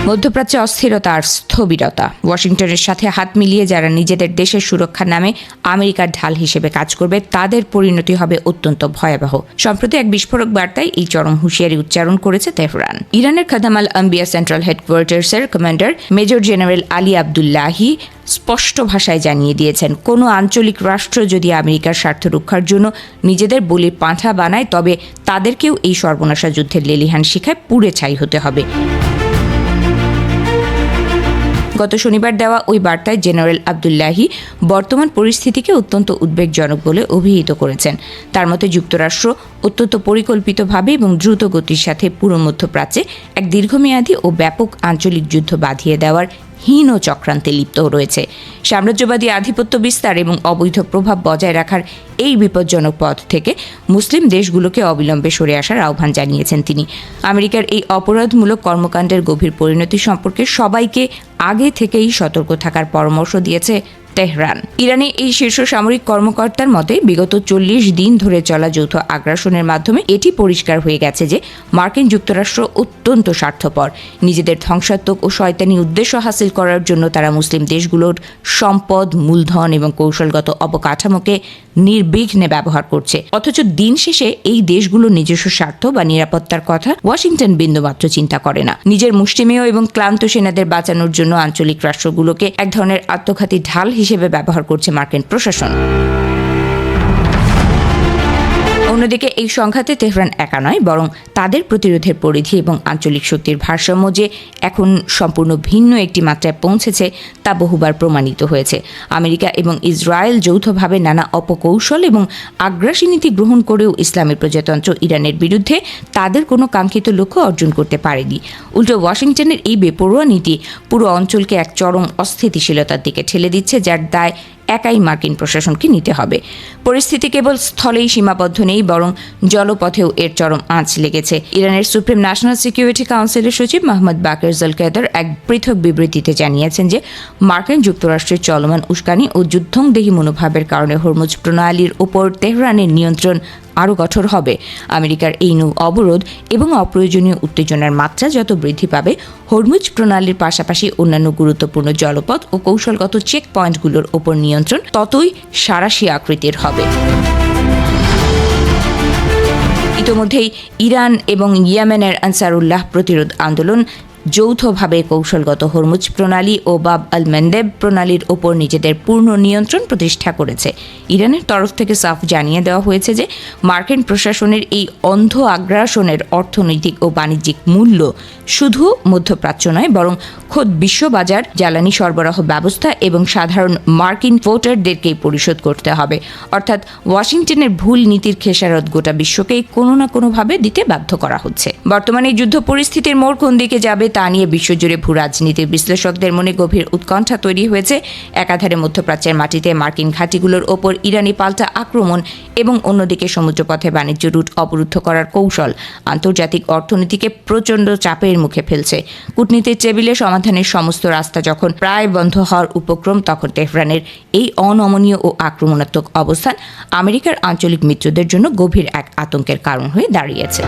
মধ্যপ্রাচ্যে অস্থিরতা আর স্থবিরতা। ওয়াশিংটনের সাথে হাত মিলিয়ে যারা নিজেদের দেশের সুরক্ষার নামে আমেরিকার ঢাল হিসেবে কাজ করবে তাদের পরিণতি হবে অত্যন্ত ভয়াবহ। সম্প্রতি এক বিস্ফোরক বার্তায় এই চরম হুঁশিয়ারি উচ্চারণ করেছে তেহরান। ইরানের খাদাম আল আম্বিয়া সেন্ট্রাল হেডকোয়ার্টার্সের commander major general Ali Abdollahi স্পষ্ট ভাষায় জানিয়ে দিয়েছেন, কোনো আঞ্চলিক রাষ্ট্র যদি আমেরিকার স্বার্থ রক্ষার জন্য নিজেদের বলির পাঁঠা বানায় তবে তাদেরকেও এই সর্বনাশা যুদ্ধের লেলিহান শিখায় পুড়ে ছাই হতে হবে। গত শনিবার দেওয়া ওই বার্তায় জেনারেল আবদুল্লাহি বর্তমান পরিস্থিতিকে অত্যন্ত উদ্বেগজনক বলে অভিহিত করেছেন। তার মতে যুক্তরাষ্ট্র অত্যন্ত পরিকল্পিতভাবে এবং দ্রুত গতির সাথে পুরো মধ্যপ্রাচ্যে এক দীর্ঘমেয়াদী ও ব্যাপক আঞ্চলিক যুদ্ধ বাঁধিয়ে দেওয়ার হীন চক্রান্তে লিপ্ত রয়েছে। সাম্রাজ্যবাদী আধিপত্য বিস্তার এবং অবৈধ প্রভাব বজায় রাখার এই বিপজ্জনক পথ থেকে মুসলিম দেশগুলোকে অবিলম্বে সরে আসার আহ্বান জানিয়েছেন তিনি। আমেরিকার এই অপরাধমূলক কর্মকাণ্ডের গভীর পরিণতি সম্পর্কে সবাইকে আগে থেকেই সতর্ক থাকার পরামর্শ দিয়েছে তেহরান। ইরানে এই শীর্ষ সামরিক কর্মকর্তার মতে বিগত 40 দিন ধরে চলা যৌথ আগ্রাসনের মাধ্যমে এটি পরিষ্কার হয়ে গেছে যে মার্কিন যুক্তরাষ্ট্র অত্যন্ত স্বার্থপর। নিজেদের ধ্বংসাত্মক ও শয়তানি উদ্দেশ্য হাসিল করার জন্য তারা মুসলিম দেশগুলোর সম্পদ, মূলধন এবং কৌশলগত অবকাঠামোকে নির্বিঘ্নে ব্যবহার করছে। অথচ দিন শেষে এই দেশগুলোর নিজস্ব স্বার্থ বা নিরাপত্তার কথা ওয়াশিংটন বিন্দুমাত্র চিন্তা করে না। নিজের মুষ্টিমেয় এবং ক্লান্ত সেনাদের বাঁচানোর জন্য আঞ্চলিক রাষ্ট্রগুলোকে এক ধরনের আত্মঘাতী ঢাল হিসেবে ব্যবহার করছে মার্কিন প্রশাসন। অন্যদিকে এই সংঘাতে তেহরান একা নয়, বরং তাদের প্রতিরোধের পরিধি এবং আঞ্চলিক শক্তির ভারসাম্য যে এখন সম্পূর্ণ ভিন্ন একটি মাত্রায় পৌঁছেছে তা বহুবার প্রমাণিত হয়েছে। আমেরিকা এবং ইসরায়েল যৌথভাবে নানা অপকৌশল এবং আগ্রাসী নীতি গ্রহণ করেও ইসলামী প্রজাতন্ত্র ইরানের বিরুদ্ধে তাদের কোনো কাঙ্ক্ষিত লক্ষ্য অর্জন করতে পারেনি। উল্টো ওয়াশিংটনের এই বেপরোয়া নীতি পুরো অঞ্চলকে এক চরম অস্থিতিশীলতার দিকে ঠেলে দিচ্ছে, যার দায় একাই মার্কিন প্রশাসনকে নিতে হবে। পরিস্থিতি কেবল স্থলেই সীমাবদ্ধ নেই, বরং জলপথেও এর চরম আঁচ লেগেছে। ইরানের সুপ্রিম ন্যাশনাল সিকিউরিটি কাউন্সিলের সচিব মোহাম্মদ বাকের জলকায়েদার এক পৃথক বিবৃতিতে জানিয়েছেন যে মার্কিন যুক্তরাষ্ট্রের চলমান উস্কানি ও যুদ্ধংদেহী মনোভাবের কারণে হরমুজ প্রণালীর ওপর তেহরানের নিয়ন্ত্রণ আরও কঠোর হবে। আমেরিকার এই নৌ অবরোধ এবং অপ্রয়োজনীয় উত্তেজনার মাত্রা যত বৃদ্ধি পাবে, হরমুজ প্রণালীর পাশাপাশি অন্যান্য গুরুত্বপূর্ণ জলপথ ও কৌশলগত চেক পয়েন্টগুলোর ওপর নিয়ন্ত্রণ ততই সাঁড়াশি আকৃতির হবে। ইতোমধ্যেই ইরান এবং ইয়েমেনের আনসারুল্লাহ প্রতিরোধ আন্দোলন যৌথভাবে কৌশলগত হরমুজ প্রণালী ও বাব আল মেন্দেব প্রণালীর ওপর নিজেদের পূর্ণ নিয়ন্ত্রণ প্রতিষ্ঠা করেছে। ইরানের তরফ থেকে সাফ জানিয়ে দেওয়া হয়েছে যে মার্কিন প্রশাসনের এই অন্ধ আগ্রাসনের অর্থনৈতিক ও বাণিজ্যিক মূল্য শুধু মধ্যপ্রাচ্য নয়, বরং খোদ বিশ্ববাজার, জ্বালানি সরবরাহ ব্যবস্থা এবং সাধারণ মার্কিন ভোটারদেরকেই পরিশোধ করতে হবে। অর্থাৎ ওয়াশিংটনের ভুল নীতির খেসারত গোটা বিশ্বকেই কোনো না কোনোভাবে দিতে বাধ্য করা হচ্ছে। বর্তমানে যুদ্ধ পরিস্থিতির মোড় কোন দিকে যাবে তা নিয়ে বিশ্বজুড়ে ভূ রাজনীতির বিশ্লেষকদের মনে গভীর উৎকণ্ঠা তৈরি হয়েছে। একাধারে মধ্যপ্রাচ্যের মাটিতে মার্কিন ঘাঁটিগুলোর ওপর ইরানি পাল্টা আক্রমণ এবং অন্যদিকে সমুদ্রপথে বাণিজ্য রুট অবরুদ্ধ করার কৌশল আন্তর্জাতিক অর্থনীতিকে প্রচণ্ড চাপের মুখে ফেলছে। কূটনীতির টেবিলে সমাধানের সমস্ত রাস্তা যখন প্রায় বন্ধ হওয়ার উপক্রম, তখন তেহরানের এই অনমনীয় ও আক্রমণাত্মক অবস্থান আমেরিকার আঞ্চলিক মিত্রদের জন্য গভীর এক আতঙ্কের কারণ হয়ে দাঁড়িয়েছে।